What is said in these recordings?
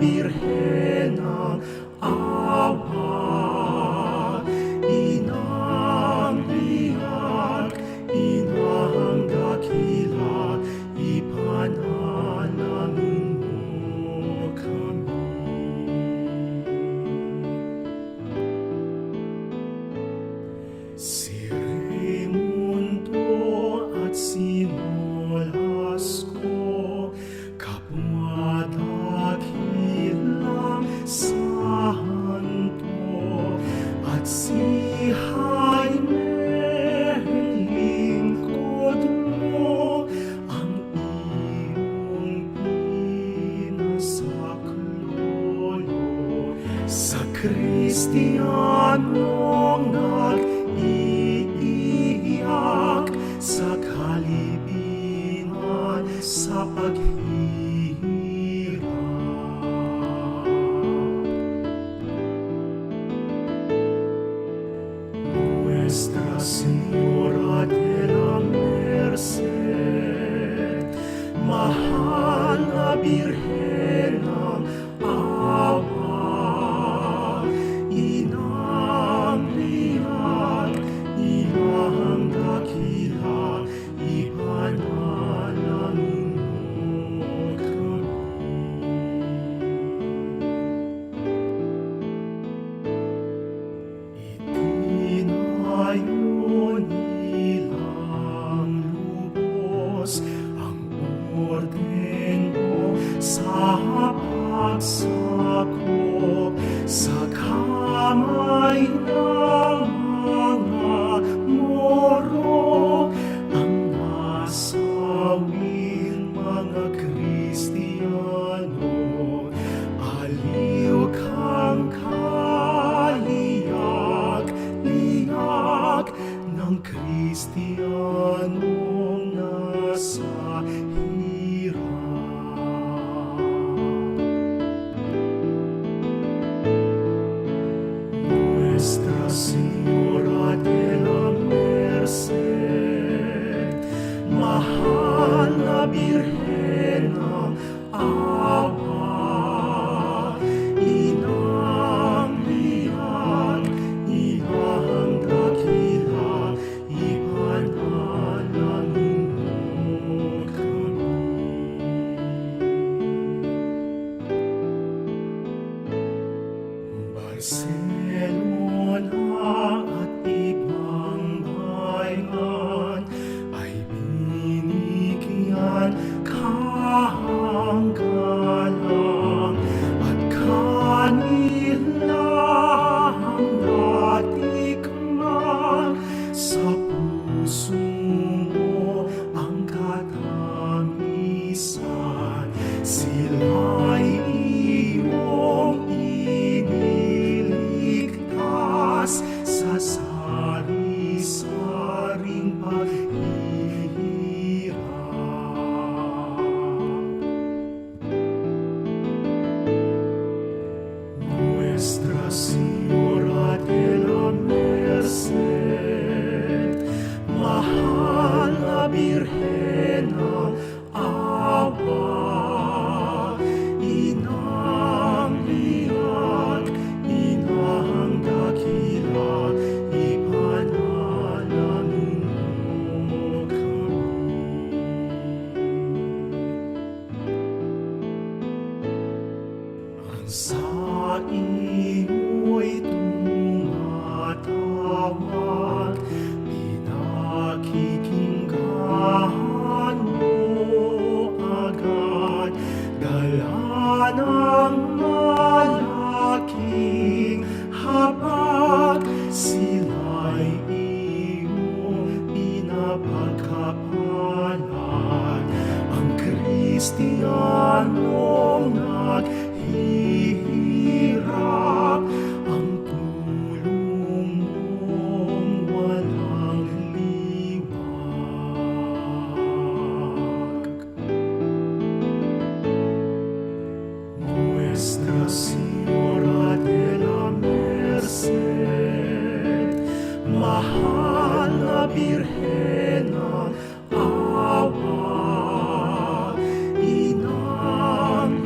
Birhen ng awa, Inang liyak, Inang dakila, ipanalangin mo kami. Si Raimundo at si Nolasco, kapwa dakilang santo, at si Jaime lingkod mo, ang iyong pinasaklolo sa Kristiyanong nag-iiyak sa kalibingan sa paghihirap. Nuestra Señora de la Merced, mahal na Birhen ng awa, Inang liyak, Inang dakila, ipanalangin mo kami. Itinayo nilang lubos ang orden mo sa pagsakop sa kamay ng mga Moro, ang nasawing mga Kristiyano. Aliw kang kaliyak-liyak ng Kristiyanong nasa hirap. Nuestra Señora de la Merced, mahal na Birhen ng awa, Inang liyak, Inang dakila, ipanalangin mo kami. Barcelona at ibang bayan ay binigyan kahanggalang, at kanilang natikman sa puso mo ang katamisan. Sila'y iyong iniligtas sa sari-saring paghihirap. Nuestra Señora de la Merced, mahal na Birhen ng awa, Inang liyak, Inang dakila, ipanalangin mo kami. Ang saing mo'y tumatawag, pinakikinggan mo agad, dala ng malaking habag. Sila'y iyong pinapagkapalan, ang Kristiyanong naghihirap, ang tulong mong walang liwag. Nuestra Señora de la Merced, mahal na Birhen ng awa, Inang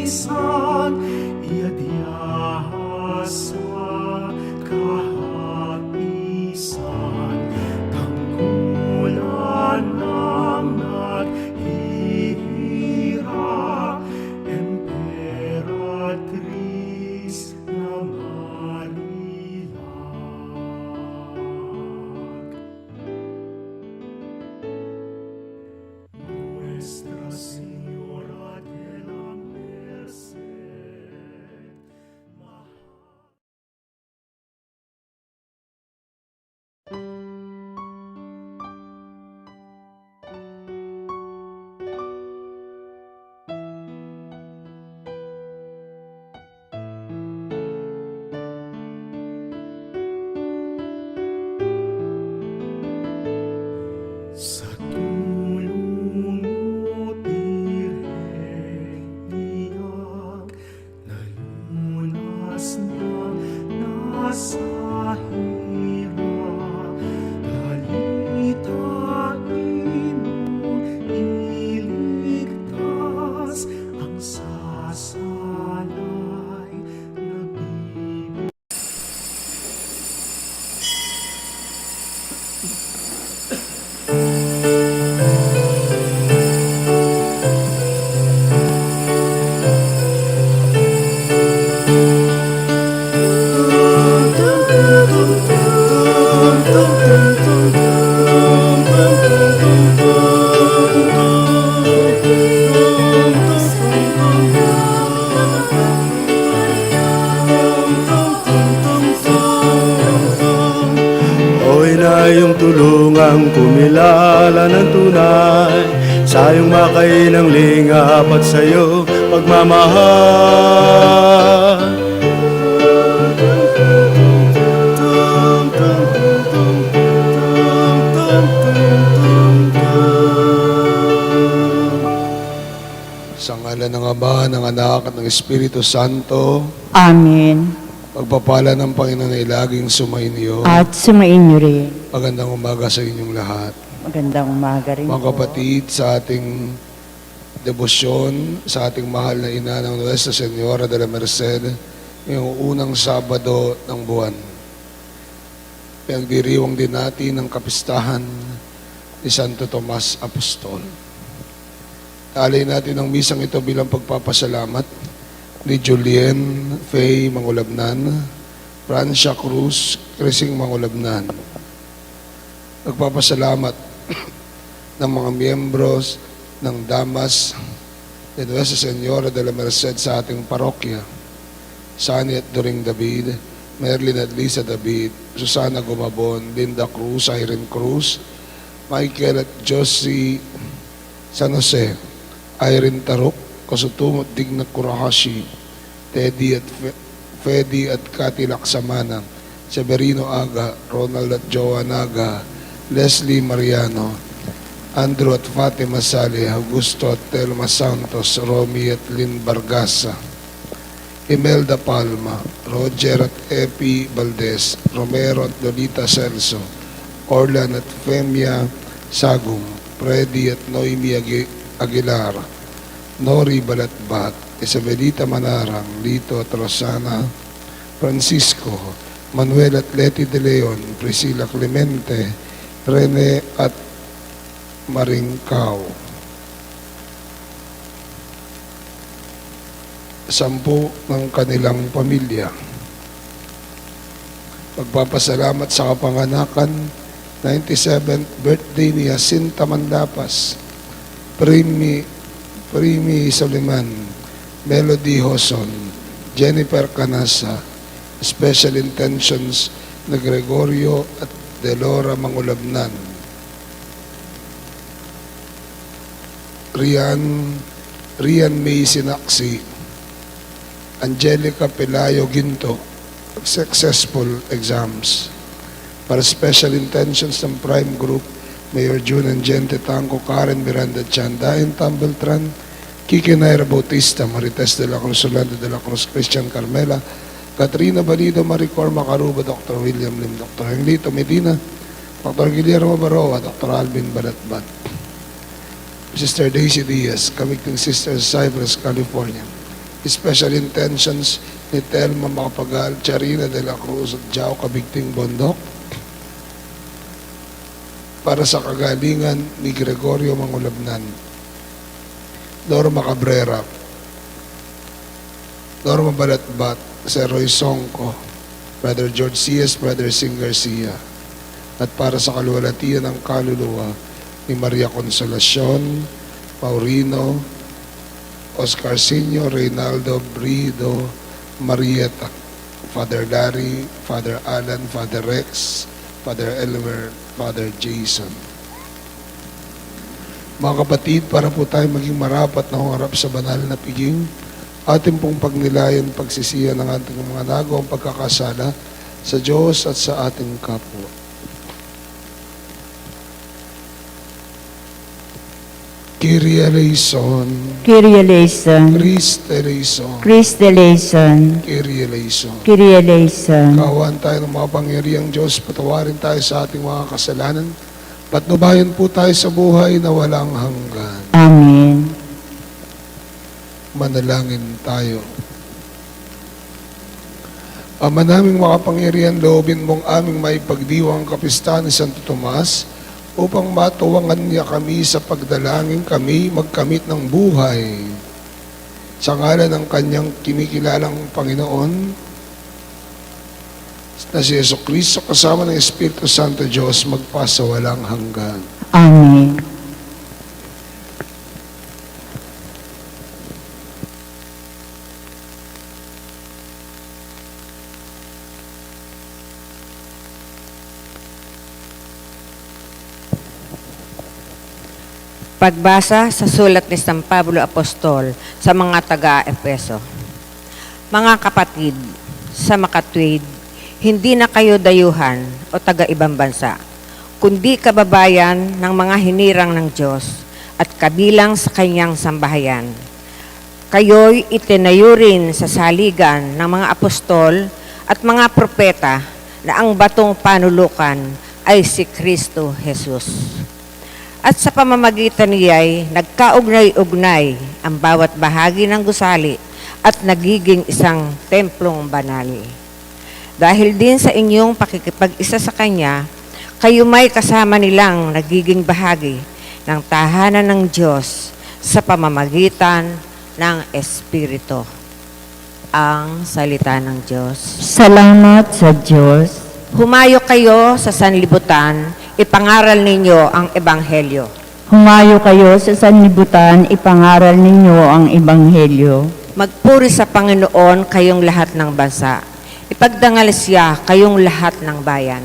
kapisan, iadya sa kahapisan, tanggulan ng naghihirap, Emperatriz na Marilag. Nuestra Señora de la Merced, sa tulong mo, Birhen Tiyak, nalunas na nasa hirap. Dalitain mo, iligtas ang sasalay na bibig. O'y na iyong tulungang kumilala ng tunay sa iyong makainang lingap at sa iyong pagmamahal. Sa ngalan ng Ama, ng Anak, at ng Espiritu Santo, Amen. pagpapala ng Panginoon ay laging sumainyo. At sumain niyo rin. Magandang umaga sa inyong lahat. Magandang umaga rin Mga po. kapatid, sa ating debosyon, sa ating mahal na ina ng Nuestra Señora de la Merced, ngayong unang Sabado ng buwan. Pinagdiriwang din natin ang kapistahan ni Santo Tomas Apostol. Alay natin ang misang ito bilang pagpapasalamat ni Julien Faye Mangulabnan, Francia Cruz Crising Mangulabnan. Nagpapasalamat ng mga miyembros ng Damas de Nuestra Señora de la Merced sa ating parokya, Sani at Doring David, Merlin at Lisa David, Susana Gumabon, Linda Cruz, Irene Cruz, Michael at Josie San Jose, Irene Taruk, Kasutumot Digna Kurahashi, Teddy at Fedi at Cathy Laksamana, Severino Aga, Ronald at Joan Aga, Leslie Mariano, Andrew at Fatima Saleh, Augusto at Telma Santos, Romy at Lynn Bargasa, Imelda Palma, Roger at Epi Valdez, Romero at Lolita Celso, Orlan at Femia Sagum, Freddy at Noemi Aguilar, Nori Balatbat, Isabelita Manarang, Lito at Rosana Francisco, Manuel at Leti De Leon, Priscilla Clemente, Rene at Maringkao. 10 ng kanilang pamilya. Magpapasalamat sa kapanganakan, 97th birthday ni Jacinta Mandapas, Primi Soliman, Melody Hoson, Jennifer Canasa, Special Intentions na Gregorio at Delora Mangulabnan, Rian May Sinaksi, Angelica Pelayo Ginto, successful exams. Para special intentions ng Prime Group, Mayor June Angente Tanco, Karen Miranda Chandain Tambeltran, Kiki Naira Bautista, Marites de la Cruz, Orlando de la Cruz, Christian Carmela, Katrina Balido, Maricor Macaruba, Dr. William Lim, Dr. Enlito Medina, Dr. Guillermo Baroa, Dr. Alvin Balatbat, Sister Daisy Diaz, Kamigting Sisters, Cypress, California, special intentions ni Telma Macapagal, Charina de la Cruz at Jao Kabigting Bondok, para sa kagalingan ni Gregorio Mangulabnan, Norma Cabrera, Norma Balatbat, Sir Roy Songco, Brother George C.S., Brother Sing Garcia, at para sa kaluwalhatian ng kaluluwa ni Maria Consolacion, Paurino, Oscar Senior, Reynaldo Brido, Marieta, Father Larry, Father Alan, Father Rex, Father Elmer, Father Jason. Mga kapatid, para po tayo maging marapat na humarap sa banal na piging, ating pong pagnilayan, pagsisiyan ng ating mga nagawang pagkakasala sa Diyos at sa ating kapwa. Kyrie eleison, Kyrie eleison, Christe eleison, Christe eleison, Kyrie eleison. Kyrie eleison. Kaawaan tayo ng mga pangyarihang Diyos, patawarin tayo sa ating mga kasalanan, patnubayan po tayo sa buhay na walang hanggan. Amen. Manalangin tayo. Ama naming makapangyarihan, loobin mong aming maipagdiwang kapistahan ni Santo Tomas upang matuwangan niya kami sa pagdalangin kami magkamit ng buhay. Sa ngalan ng kanyang kinikilalang Panginoon na si Jesucristo kasama ng Espiritu Santo Diyos magpasawalang hanggan. Amen. Pagbasa sa sulat ni San Pablo Apostol sa mga taga-Efeso. Mga kapatid, sa makatwid, hindi na kayo dayuhan o taga-ibang bansa, kundi kababayan ng mga hinirang ng Diyos at kabilang sa kanyang sambahayan. Kayo'y itinayo rin sa saligan ng mga apostol at mga propeta na ang batong panulukan ay si Kristo Jesus. At sa pamamagitan niya'y nagkaugnay-ugnay ang bawat bahagi ng gusali at nagiging isang templong banal. Dahil din sa inyong pakikipag-isa sa Kanya, kayo may kasama nilang nagiging bahagi ng tahanan ng Diyos sa pamamagitan ng Espiritu. Ang salita ng Diyos. Salamat sa Diyos. Humayo kayo sa sanlibutan, ipangaral ninyo ang Ebanghelyo. Humayo kayo sa sanlibutan, ipangaral ninyo ang Ebanghelyo. Magpuri sa Panginoon kayong lahat ng bansa. Ipagdangal siya kayong lahat ng bayan.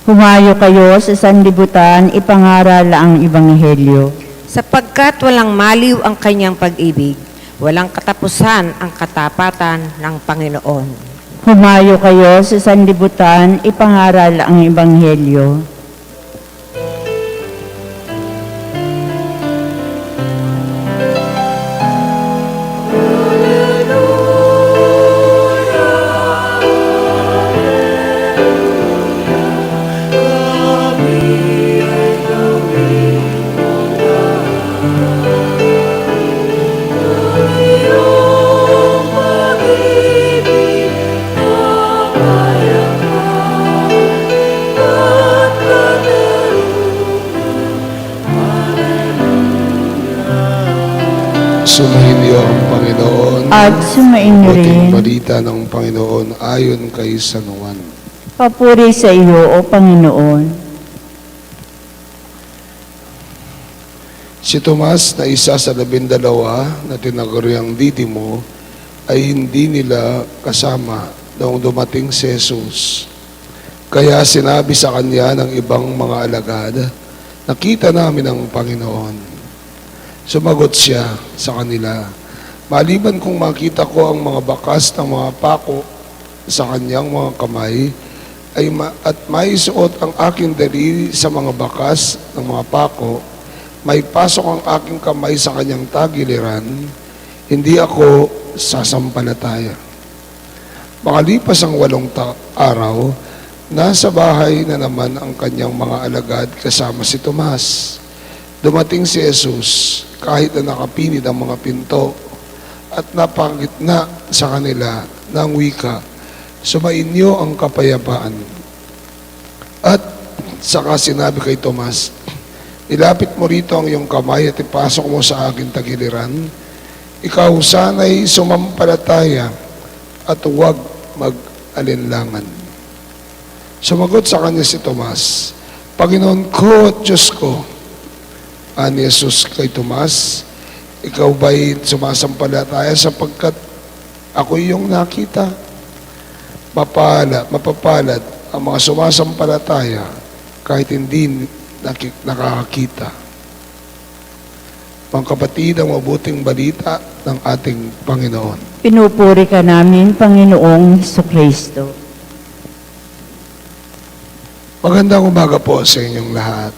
Humayo kayo sa sanlibutan, ipangaral ang Ebanghelyo. Sapagkat walang maliw ang kanyang pag-ibig, walang katapusan ang katapatan ng Panginoon. Humayo kayo sa sanlibutan, ipangaral ang Ebanghelyo. Sumayin niyo ang Panginoon At sumainyo rin. ating balita ng Panginoon ayon kay San Juan. Papuri sa iyo, O Panginoon. Si Tomas na isa sa 12 na tinaguriang Didimo ay hindi nila kasama noong dumating si Jesus. Kaya sinabi sa kanya ng ibang mga alagad, nakita namin ang Panginoon. Sumagot siya sa kanila, maliban kung makita ko ang mga bakas ng mga pako sa kanyang mga kamay, at may suot ang aking daliri sa mga bakas ng mga pako, may pasok ang aking kamay sa kanyang tagiliran, hindi ako sasampalataya. Makalipas ang 8 araw, nasa bahay na naman ang kanyang mga alagad kasama si Tomas. Dumating si Jesus kahit na nakapinid ang mga pinto at napangitna sa kanila ng wika, sumainyo ang kapayapaan. At saka sinabi kay Tomas, ilapit mo rito ang iyong kamay at ipasok mo sa aking tagiliran. Ikaw sana'y sumampalataya at huwag mag-alinlangan. Sumagot sa kanya si Tomas, Panginoon ko at Diyos ko. Ani Jesus kay Tomas, ikaw ba'y sumasampalataya sapagkat ako iyong nakita? Mapapalad ang mga sumasampalataya kahit hindi nakakakita. Mga kapatid, ang mabuting balita ng ating Panginoon. Pinupuri ka namin, Panginoong Jesucristo. Magandang umaga po sa inyong lahat.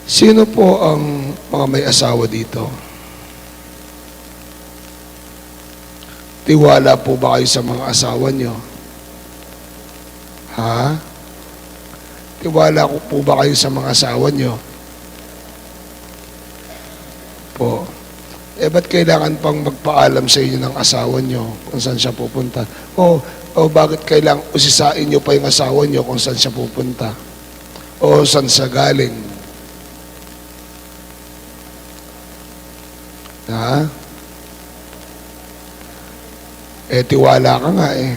Sino po ang mga may asawa dito? Tiwala po ba kayo sa mga asawa nyo? Ha? Tiwala ko po ba kayo sa mga asawa nyo? Po. Ba't kailangan pang magpaalam sa inyo ng asawa nyo kung saan siya pupunta? O bakit kailangan usisain nyo pa yung asawa nyo kung saan siya pupunta? O saan siya galing? Ha? Tiwala ka nga eh.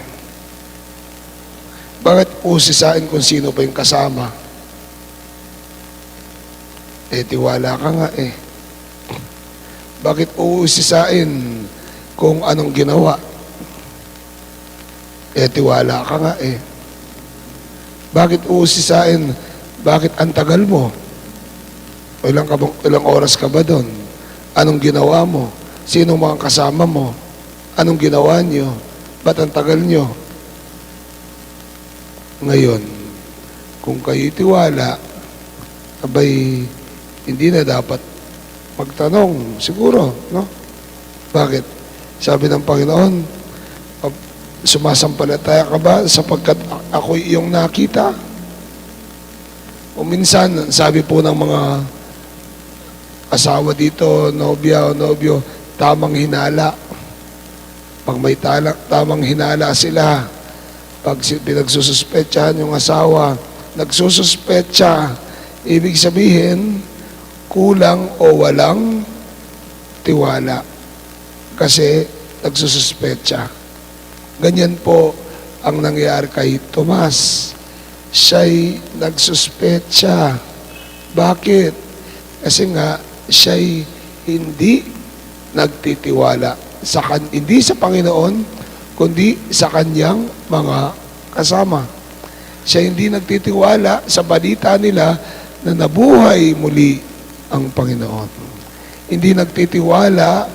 Bakit usisain kung sino pa yung kasama? Tiwala ka nga eh. Bakit uusisain kung anong ginawa? Tiwala ka nga eh. Bakit uusisain? Bakit ang tagal mo? Ilang oras ka ba doon? Anong ginawa mo? Sino mga kasama mo? Anong ginawa niyo? Ba't ang tagal niyo? Ngayon, kung kayo tiwala, abay, hindi na dapat magtanong, siguro, no? Bakit? Sabi ng Panginoon, sumasampalataya ka ba sapagkat ako iyong nakita? O minsan, sabi po ng mga asawa dito, nobya o nobyo, tamang hinala. Pag may tamang hinala sila, pag pinagsususpetsahan yung asawa, nagsususpetsa, ibig sabihin, kulang o walang tiwala. Kasi nagsususpetsa. Ganyan po ang nangyari kay Tomas. Siya'y nagsuspetsa. Bakit? Kasi nga, siya'y hindi nagtitiwala. Hindi sa Panginoon, kundi sa kanyang mga kasama. Siya hindi nagtitiwala sa balita nila na nabuhay muli ang Panginoon. Hindi nagtitiwala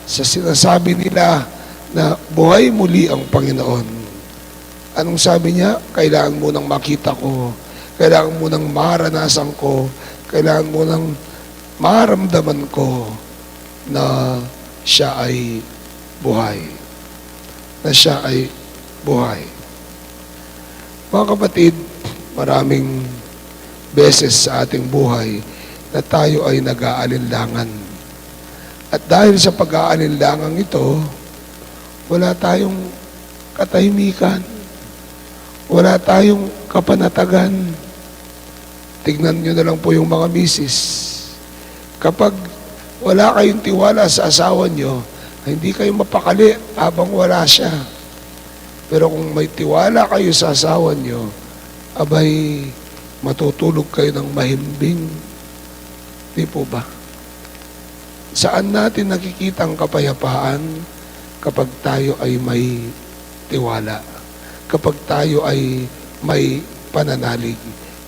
sa sinasabi nila na buhay muli ang Panginoon. Anong sabi niya? Kailangan mo nang makita ko. Kailangan mo nang maranasan ko. Kailangan mo nang maramdaman ko na siya ay buhay. Na siya ay buhay. Mga kapatid, maraming beses sa ating buhay na tayo ay nag-aalinlangan. At dahil sa pag-aalinlangan ito, wala tayong katahimikan. Wala tayong kapanatagan. Tignan nyo na lang po yung mga misis. Kapag wala kayong tiwala sa asawa nyo, hindi kayo mapakali habang wala siya. Pero kung may tiwala kayo sa asawa nyo, abay, matutulog kayo ng mahimbing. Di po ba? Saan natin nakikita ang kapayapaan? Kapag tayo ay may tiwala. Kapag tayo ay may pananalig.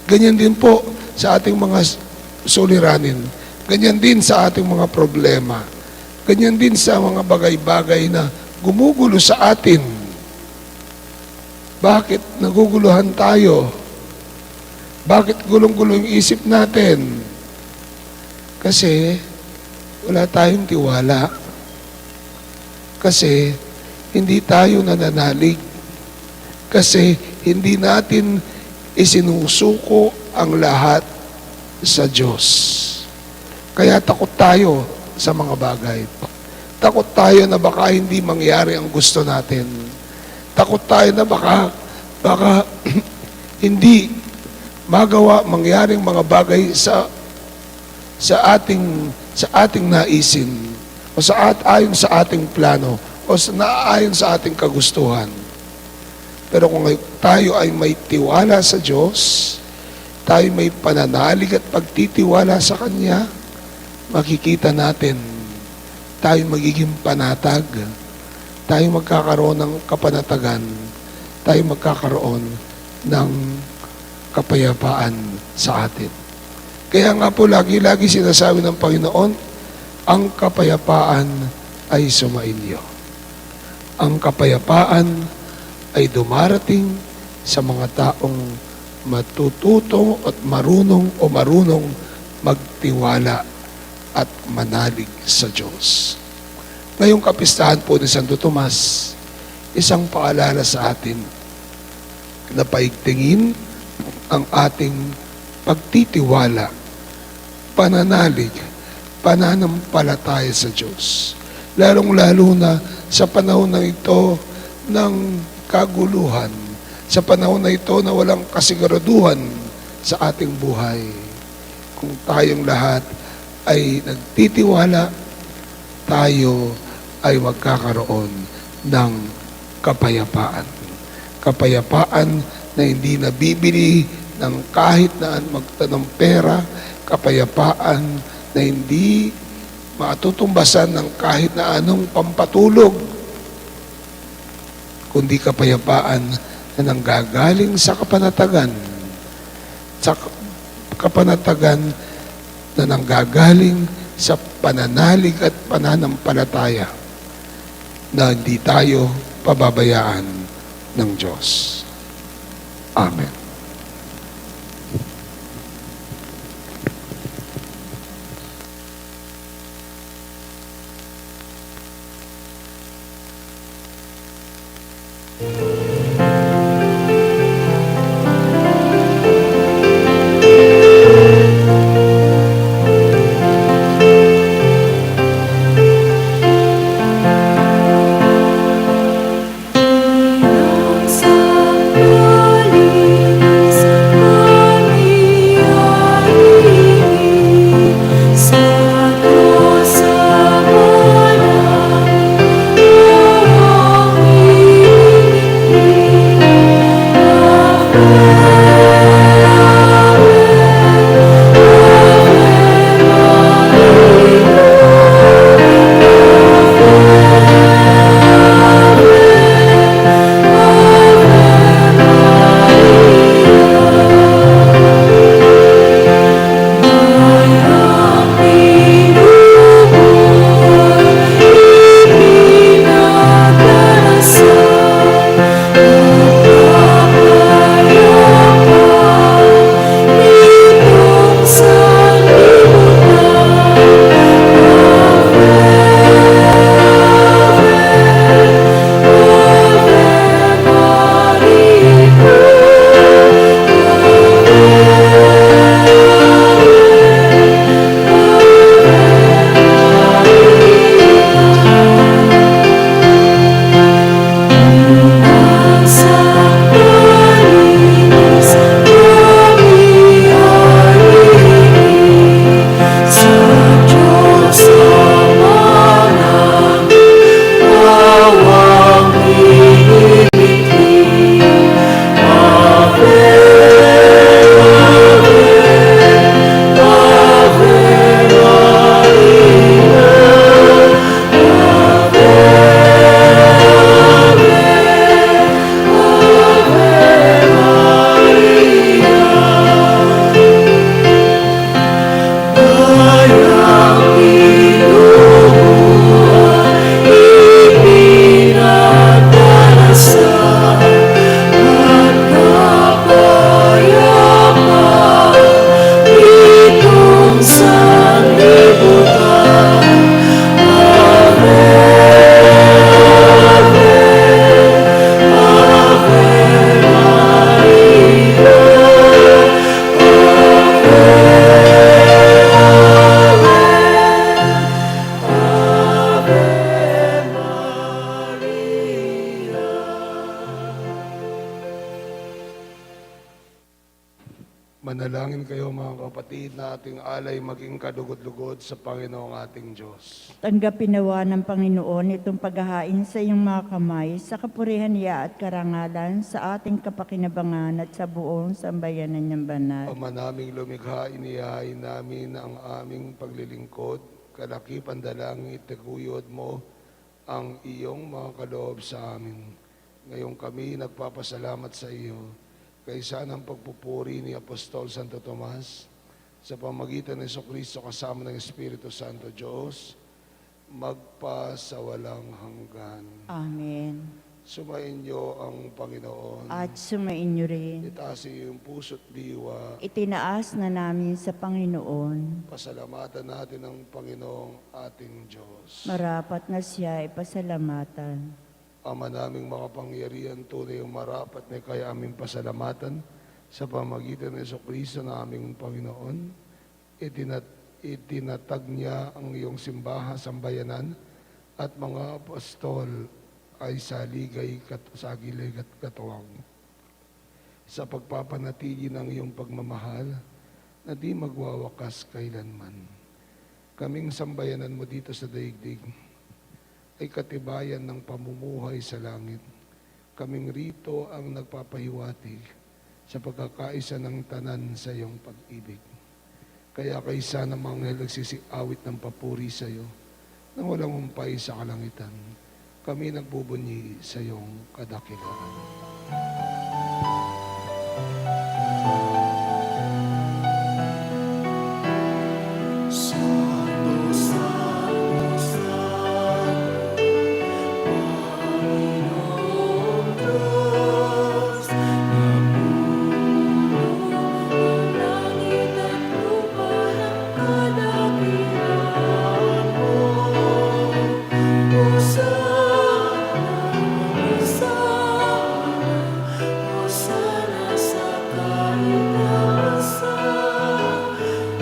Ganyan din po sa ating mga suliranin. Ganyan din sa ating mga problema. Ganyan din sa mga bagay-bagay na gumugulo sa atin. Bakit naguguluhan tayo? Bakit gulong-gulo yung isip natin? Kasi wala tayong tiwala. Kasi hindi tayo nananalig. Kasi hindi natin isinusuko ang lahat sa Diyos. Kaya takot tayo sa mga bagay. Takot tayo na baka hindi mangyari ang gusto natin. Takot tayo na baka hindi mangyaring mga bagay sa ating naisin o ayon sa ating plano o naayon sa ating kagustuhan. Pero kung tayo ay may tiwala sa Diyos, tayo may pananalig at pagtitiwala sa Kanya, makikita natin tayo magiging panatag, tayo magkakaroon ng kapanatagan, tayo magkakaroon ng kapayapaan sa atin. Kaya nga po lagi-lagi sinasabi ng Panginoon, ang kapayapaan ay sumainyo. Ang kapayapaan ay dumarating sa mga taong matututo at marunong magtiwala at manalig sa Diyos. Ngayong kapistahan po ni Santo Tomas, isang paalala sa atin na paigtingin ang ating pagtitiwala, pananalig, pananampalataya sa Diyos. Lalong-lalo na sa panahon na ito ng kaguluhan, sa panahon na ito na walang kasiguraduhan sa ating buhay. Kung tayong lahat ay nagtitiwala, tayo ay magkakaroon ng kapayapaan. Kapayapaan na hindi nabibili ng kahit na magtanong pera, kapayapaan na hindi matutumbasan ng kahit na anong pampatulog, kundi kapayapaan na nanggagaling sa kapanatagan, na nanggagaling sa pananalig at pananampalataya na hindi tayo pababayaan ng Diyos. Amen. Nang sa huli Manalangin kayo mga kapatid na ating alay maging kadugod-lugod sa Panginoong ating Diyos. Tanggapin nawa ng Panginoon itong paghahain sa iyong mga kamay sa kapurihan niya at karangalan sa ating kapakinabangan at sa buong sambayanan niyang banal. Ama naming lumikha, inihain namin ang aming paglilingkod, kalakipan dalangin itiguyod mo ang iyong mga kaloob sa amin. Ngayon kami nagpapasalamat sa iyo kaysa ng pagpupuri ni Apostol Santo Tomas sa pamagitan ng Jesucristo kasama ng Espiritu Santo Diyos, magpasawalang hanggan. Amen. Sumain niyo ang Panginoon. At sumain niyo rin. Itaas iyong puso't diwa. Itinaas na namin sa Panginoon. Pasalamatan natin ang Panginoong ating Diyos. Marapat na siya ipasalamatan. Ama naming makapangyarihan, tunay ang marapat na kaya aming pasalamatan sa pamagitan ng Jesucristo na aming Panginoon. Itinatag niya ang iyong simbahan, sambayanan at mga apostol ay sa gilid at katuwang. Sa pagpapanatili ng iyong pagmamahal na di magwawakas kailanman. Kaming sambayanan mo dito sa daigdig ay katibayan ng pamumuhay sa langit. Kaming rito ang nagpapahiwatig sa pagkakaisa ng tanan sa iyong pag-ibig. Kaya kaysa ng mga anghel nagsisiawit ng papuri sa iyo, nang walang umpay sa kalangitan, kami nagbubunyi sa iyong kadakilaan. Santo, Santo, Santo, Panginoong Diyos, napuno ang langit at lupa ng kadakilaan mo. Hosana, Hosana, Hosana sa kaitaasan.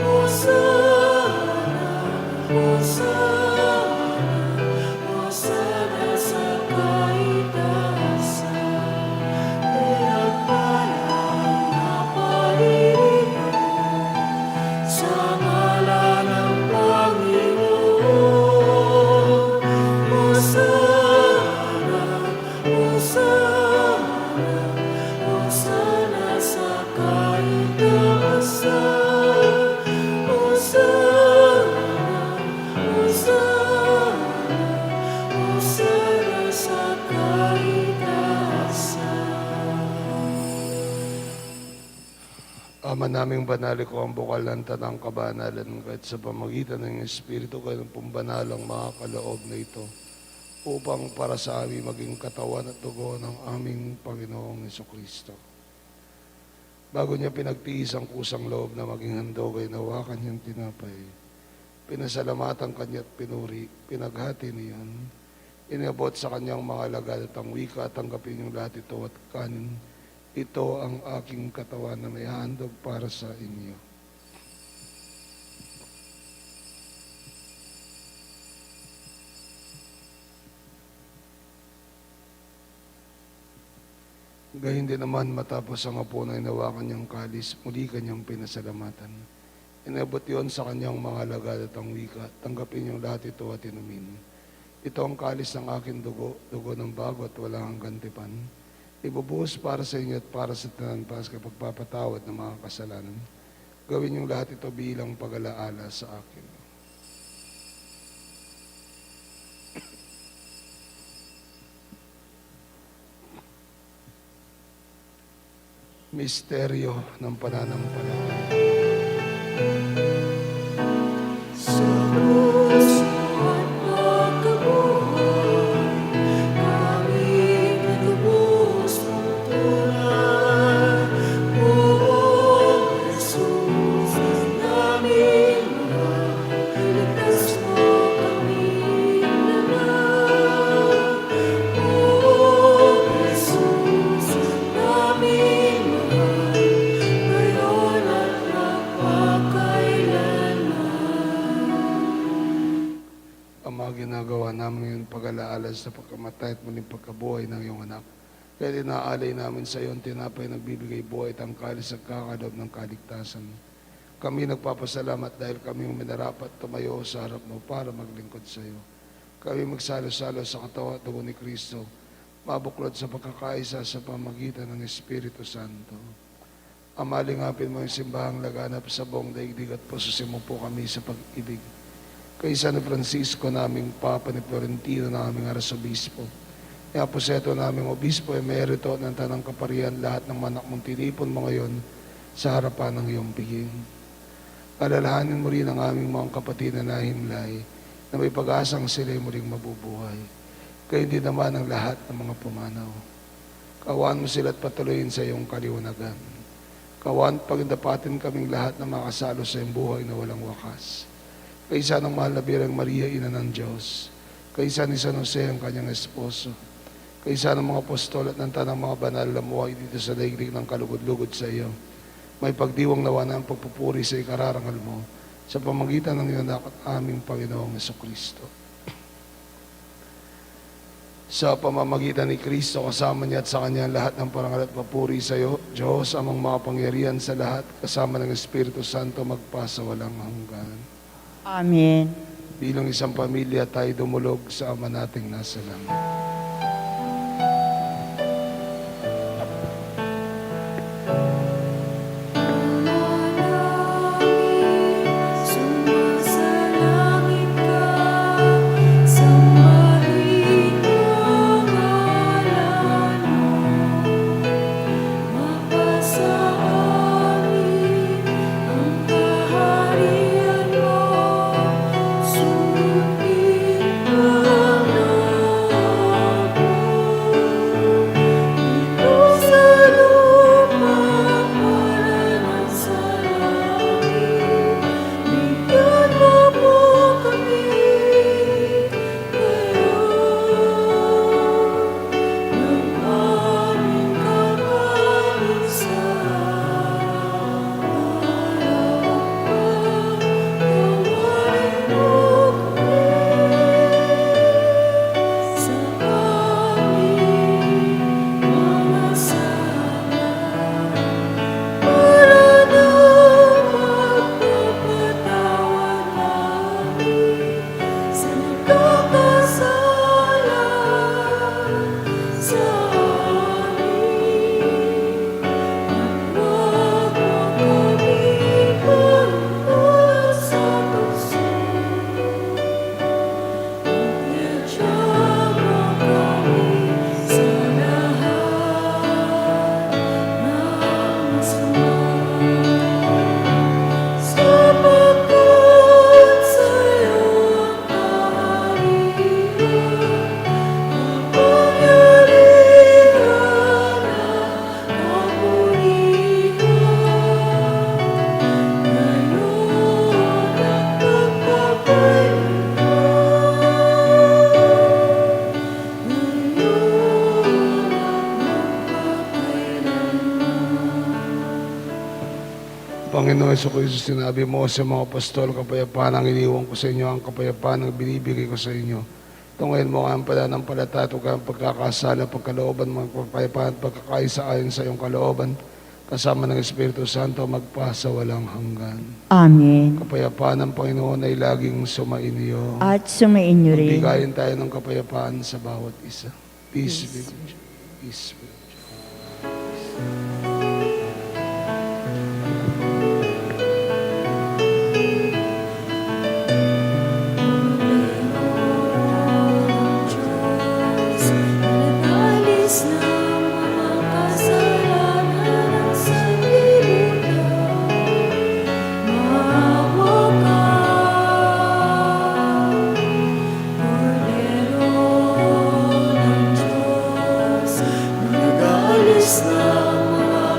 Hosana, Hosana, Hosana sa kaitaasan. Pinagpalang na Panginoon sa ngalan ng Panginoon. Hosana, Hosana, Hosana sa kaitaasan. Hosana, Hosana, Hosana sa kaitaasan. Ama naming banali ko ang bukal ng tanang kabanalan kahit sa pamagitan ng Espiritu kayo ng pumbanalang mga kaloob na ito upang para sa amin maging katawan at dugo ng aming Panginoong Jesucristo. Bago niya pinagtiis ang kusang loob na maging handog ay nawakan niyang tinapay. Pinasalamatan kanya at pinuri, pinaghati niyan. Inabot sa kanyang mga alagad at ang wika, tanggapin niyong lahat ito at kanin. Ito ang aking katawan na may handog para sa inyo. Gayun din naman matapos ang hapunan ay nawakan niyang kalis, muli kanyang pinasalamatan. Inabot yon sa kanyang mga alagad at ang wika, tanggapin niyong lahat ito at inumin. Ito ang kalis ng aking dugo, dugo ng bago at walang gantipan. Ibubuhos para sa inyo at para sa tanan para sa pagpapatawad ng mga kasalanan. Gawin niyong lahat ito bilang pag-alaala sa akin. Misteryo ng pananampalataya. Sa krus at pagkabuhay, aming natubos ng tunay. O Jesus, naming mahal, iligtas mo kaming lahat. O Jesus, naming mahal, ngayon at ginagawa namin yung pag-alaala sa pagkamatay at muling pagkabuhay ng iyong anak. Kaya inaalay namin sa iyo ang tinapay nagbibigay buhay at ang kalis at kakaloob ng kaligtasan. Kami nagpapasalamat dahil kami minarapat tumayo sa harap mo para maglingkod sa iyo. Kami magsalo-salo sa katawan at dugo ni Kristo, mabuklod sa pagkakaisa sa pamagitan ng Espiritu Santo. Amalingapin mo yung simbahang laganap sa buong daigdig at pususin mo po kami sa pag-ibig. Kay San Francisco naming Papa ni Florentino na aming Arsobispo. E Aposeto naming Obispo, Emerito ng Tanang Kaparian, lahat ng manak mong tinipon mo ngayon sa harapan ng iyong piging. Alalahanin mo rin ang aming mga kapatid na nahimlay na may pag-asang sila'y muling mabubuhay. Kaya hindi naman ang lahat ng mga pumanaw. Kawan mo sila at patuloyin sa iyong kaliwanagan. Kawan pagindapatin kaming lahat na makasalo sa iyong buhay na walang wakas. Kaisa ng mahal na Birang Maria, Ina ng Diyos. Kaisa ni San Jose, ang kanyang esposo. Kaisa ng mga apostol at ng tanang mga banal na muhay dito sa daigdig ng kalugod-lugod sa iyo. May pagdiwang nawa na ang pagpupuri sa ikararangal mo sa pamagitan ng iyong anak at aming Panginoong Jesucristo. Sa pamamagitan ni Kristo, kasama niya at sa kanya lahat ng parangal at papuri sa iyo, Diyos, amang makapangyarihan sa lahat, kasama ng Espiritu Santo, magpasa walang hanggan. Amen. Bilang isang pamilya, tayo dumulog sa Ama nating nasa langit. Sumasalangit ka, sambahin ang ngalan mo. Mapasa amin ang kaharian mo. Sundin ang loob mo. Dito sa lupa para ng sa langit. Bigyan mo po kami ngayon ng aming kakanin sa araw-araw. Gawain mo kami sa aming mga sala. Para na magpapatawad namin sa nagkakasala sa amin. At huwag mo kami pagpapala sa pagsunod. Iadya mo kami sa lahat ng masama. Sapagkat sa'yo ang kaharian, ang kapangyarihan at kapulihan, ngayon at Panginoon Jesucristo, sinabi mo sa mga apostol, kapayapaan ang iniwan ko sa inyo, ang kapayapaan ang binibigay ko sa inyo. Tungayin mo ang pananampalataya at ang pagkakasala, pagkalooban, mga kapayapaan at pagkakaisa ayon sa iyong kalooban, kasama ng Espiritu Santo, magpasa walang hanggan. Amen. Kapayapaan ng Panginoon ay laging sumainyo. At sumain niyo rin. Bigayin tayo ng kapayapaan sa bawat isa. Peace be with you. Peace be with you. Diyos, nag-alis ng mga kasalanan ng sanlibutan. Maawa ka, Kordero ng Diyos, nag-alis ng mga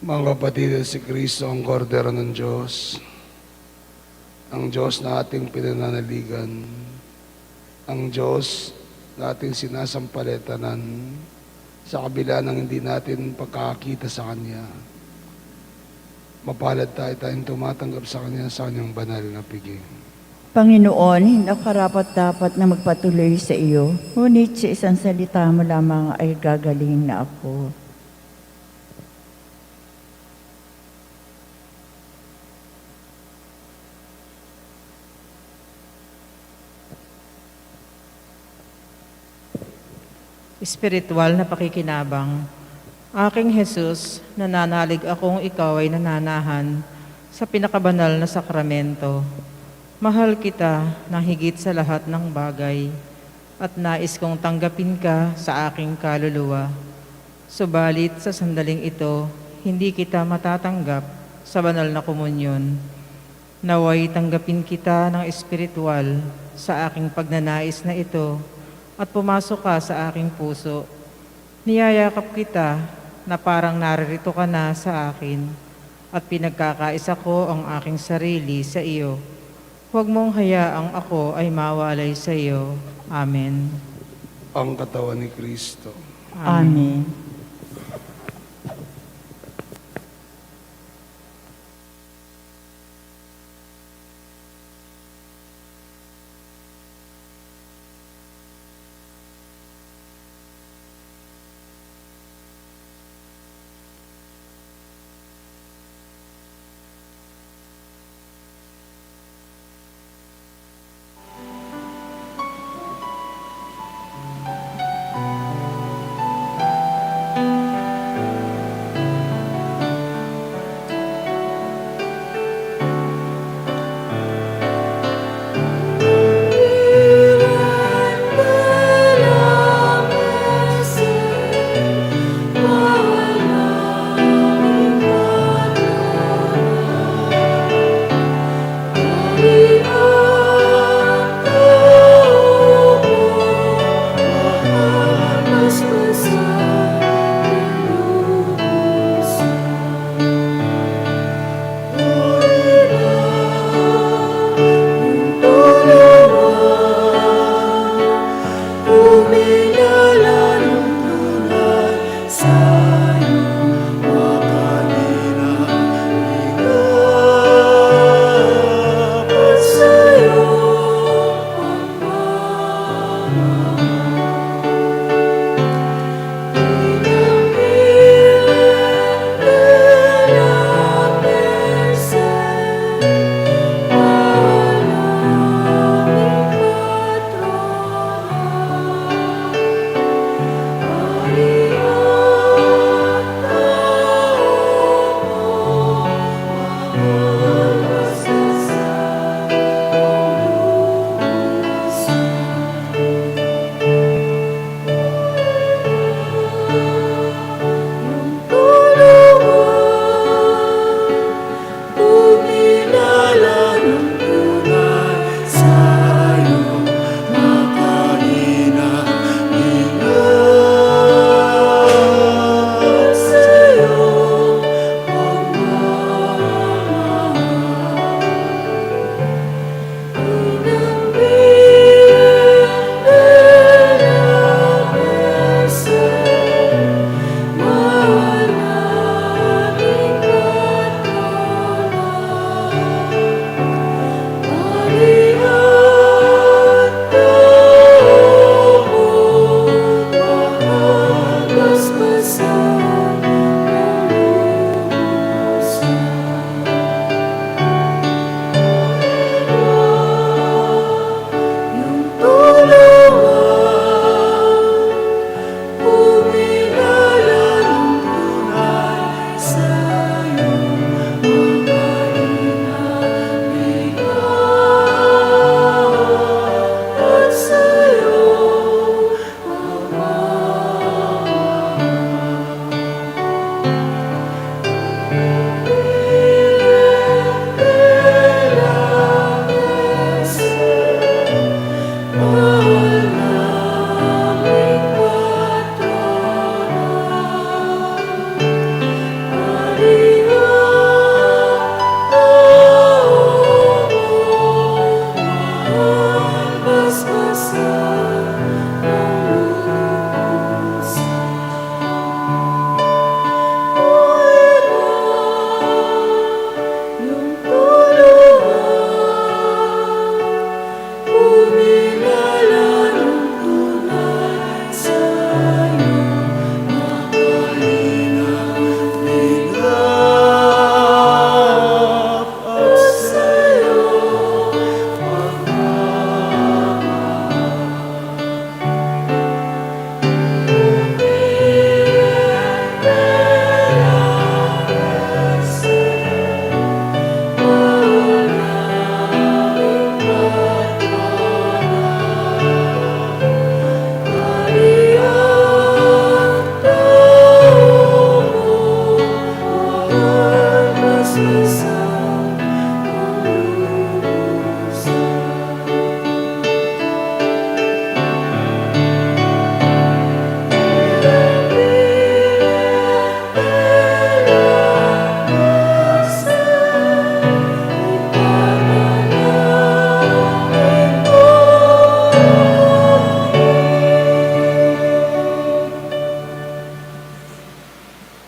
Mga kapatid, si Kristo ang kordero ng Diyos, ang Diyos na ating pinananaligan, ang Diyos na ating sinasampaletanan sa kabila ng hindi natin pagkakita sa Kanya. Mapalad tayo tayong tumatanggap sa Kanya sa Kanyang banal na piging. Panginoon, hindi ako karapat-dapat na magpatuloy sa iyo, ngunit sa isang salita mo lamang ay gagaling na ako. Espiritual na pakikinabang. Aking Jesus, nananalig akong ikaw ay nananahan sa pinakabanal na sakramento. Mahal kita na higit sa lahat ng bagay at nais kong tanggapin ka sa aking kaluluwa. Subalit sa sandaling ito, hindi kita matatanggap sa banal na komunyon. Naway tanggapin kita ng espiritual sa aking pagnanais na ito at pumasok ka sa aking puso. Niyayakap kita na parang naririto ka na sa akin at pinagkakaisa ko ang aking sarili sa iyo. Huwag mong hayaang ako ay mawalay sa iyo. Amen. Ang katawan ni Kristo. Amen.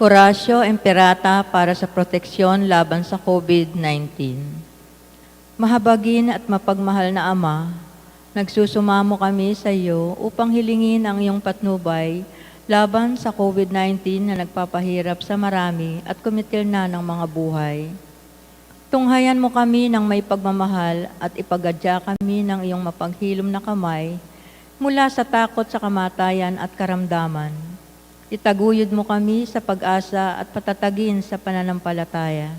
Horacio Emperata para sa proteksyon laban sa COVID-19. Mahabagin at mapagmahal na Ama, nagsusumamo kami sa iyo upang hilingin ang iyong patnubay laban sa COVID-19 na nagpapahirap sa marami at kumitil na ng mga buhay. Tunghayan mo kami ng may pagmamahal at ipagadya kami ng iyong mapaghilom na kamay mula sa takot sa kamatayan at karamdaman. Itaguyod mo kami sa pag-asa at patatagin sa pananampalataya.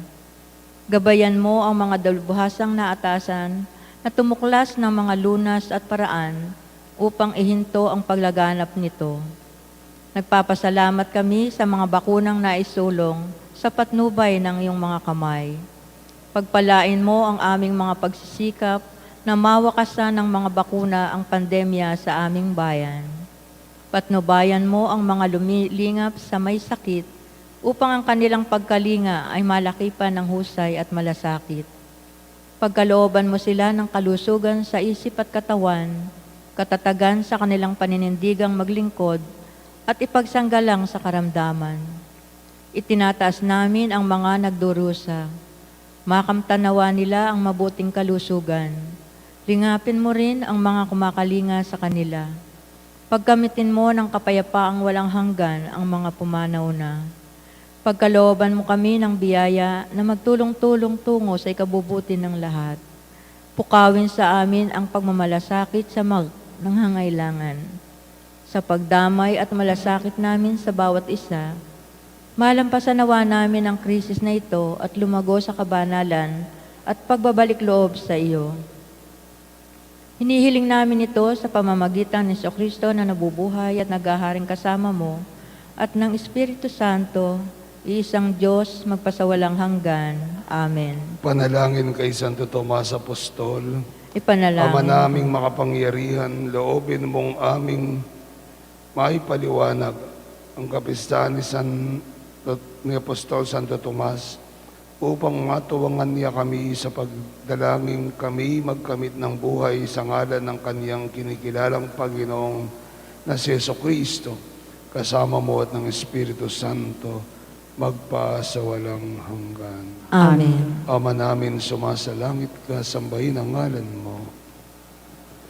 Gabayan mo ang mga dalubhasang naatasan na tumuklas ng mga lunas at paraan upang ihinto ang paglaganap nito. Nagpapasalamat kami sa mga bakunang naisulong sa patnubay ng iyong mga kamay. Pagpalain mo ang aming mga pagsisikap na mawakasan ng mga bakuna ang pandemya sa aming bayan. Patnubayan mo ang mga lumilingap sa may sakit upang ang kanilang pagkalinga ay malakipan ng husay at malasakit. Pagkalooban mo sila ng kalusugan sa isip at katawan, katatagan sa kanilang paninindigang maglingkod, at ipagsanggalang sa karamdaman. Itinataas namin ang mga nagdurusa. Makamtanawa nila ang mabuting kalusugan. Lingapin mo rin ang mga kumakalinga sa kanila. Pagkamitin mo ng kapayapaang walang hanggan ang mga pumanaw na. Pagkalooban mo kami ng biyaya na magtulong-tulong tungo sa ikabubuti ng lahat. Pukawin sa amin ang pagmamalasakit sa nanghangailangan. Sa pagdamay at malasakit namin sa bawat isa, malampasan nawa namin ang krisis na ito at lumago sa kabanalan at pagbabalik loob sa iyo. Hinihiling namin ito sa pamamagitan ni Jesucristo na nabubuhay at naghaharing kasama mo at ng Espiritu Santo, iisang Diyos magpasawalang hanggan. Amen. Panalangin kay Santo Tomas Apostol. Ipanalangin. Ama naming makapangyarihan, loobin mong aming maipaliwanag ang kapistahan ni Apostol Santo Tomas upang matuwangan niya kami sa pagdalangin kami magkamit ng buhay sa ngalan ng kaniyang kinikilalang Panginoong na si Jesucristo, kasama mo at ng Espiritu Santo, magpa sa walang hanggan. Amen. Ama namin sumasalangit ka, sambahin ang ngalan mo.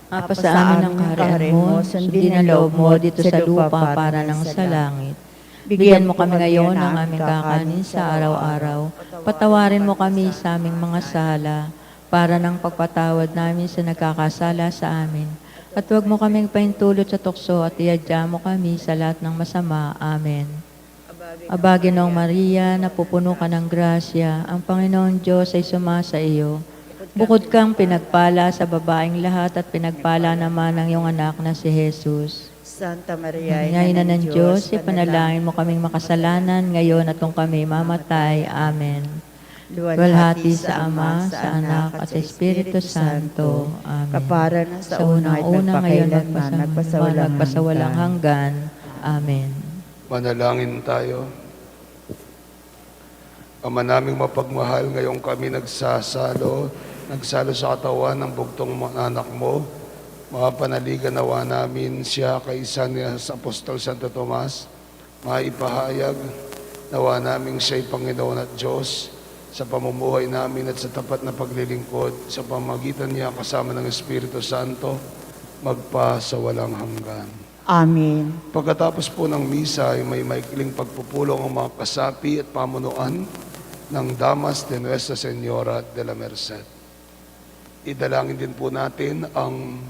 Apa sa amin ang kaharian mo, sundin ang loob mo dito sa lupa para ng sa langit. Bigyan mo kami ngayon ng aming kakanin sa araw-araw. Patawarin mo kami sa aming mga sala para ng pagpatawad namin sa nagkakasala sa amin. At huwag mo kaming pahintulot sa tukso at iadya mo kami sa lahat ng masama. Amen. Aba, Ginoong Maria, napupuno ka ng grasya, ang Panginoon Diyos ay sumasa iyo. Bukod kang pinagpala sa babaeng lahat at pinagpala naman ang iyong anak na si Jesus. Santa Maria, Ina ng Diyos, ipanalangin mo kaming makasalanan ngayon at kung kami mamatay. Amen. Luwalhati sa Ama, sa Anak, at sa Espiritu Santo. Amen. Kapara na Sa unang-una ngayon, magpasawalang hanggan. Amen. Manalangin tayo. Ama naming mapagmahal, ngayong kami nagsalo sa katawan ng bugtong anak mo. Mapanaligan nawa namin siya kaisa niya sa Apostol Santo Tomas. Maipahayag nawa namin siya'y Panginoon at Diyos sa pamumuhay namin at sa tapat na paglilingkod sa pamagitan niya kasama ng Espiritu Santo, magpa sa walang hanggan. Amen. Pagkatapos po ng misa ay may maikling pagpupulong ang mga kasapi at pamunuan ng Damas de Nuestra Señora de la Merced. Idalangin din po natin ang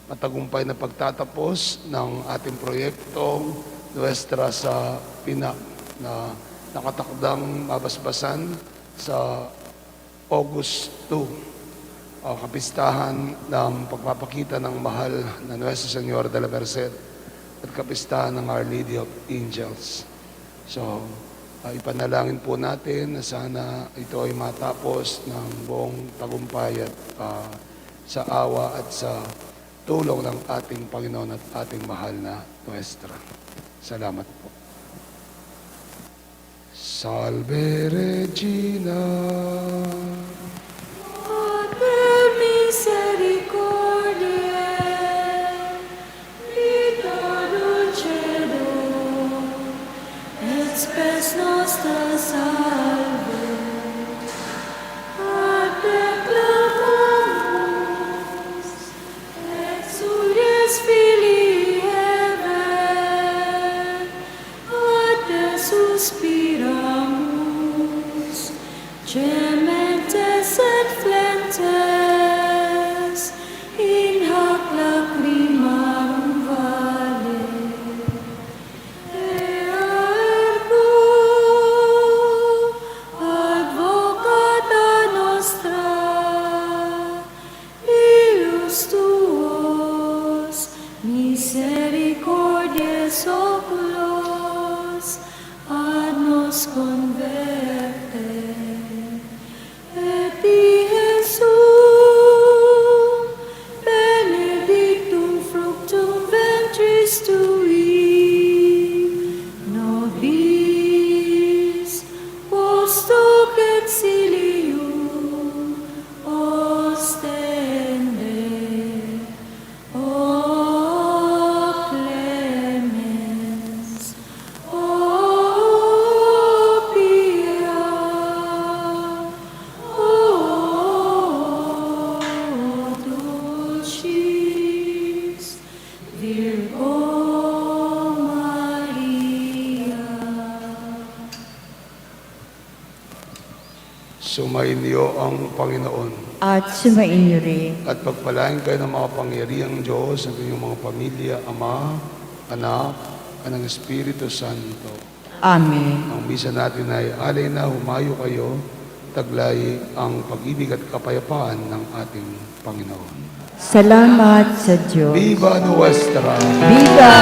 matagumpay na pagtatapos ng ating proyektong Nuestra sa Pinak na nakatakdang mabasbasan sa August 2, kapistahan ng pagpapakita ng mahal na Nuestra Señora de la Merced at kapistahan ng Our Lady of Angels. So, ipanalangin po natin na sana ito ay matapos ng buong tagumpay at sa awa at sa tulong ng ating Panginoon at ating mahal na Nuestra. Salamat po. Salve Regina. Mater misericordiae, vita dulcedo, et spes nos dulces in hoc lacrimarum vale. Ergo advocata nostra, ilus tuos misericordies oculos ad nos converte. Et Jesum benedictum fructum ventris tui, nobis post hoc exilium ostende. O clemens, o pia, o dulcis Virgo Maria. Sumainyo ang Panginoon. At sumainyo rin. At pagpalain kayo ng mga pangyariang Diyos ng inyong mga pamilya, Ama, Anak, at ng Espiritu Santo. Amen. Ang misa natin ay alay na humayo kayo, taglay ang pag-ibig at kapayapaan ng ating Panginoon. Salamat sa Diyos. Viva Nuestra! Viva!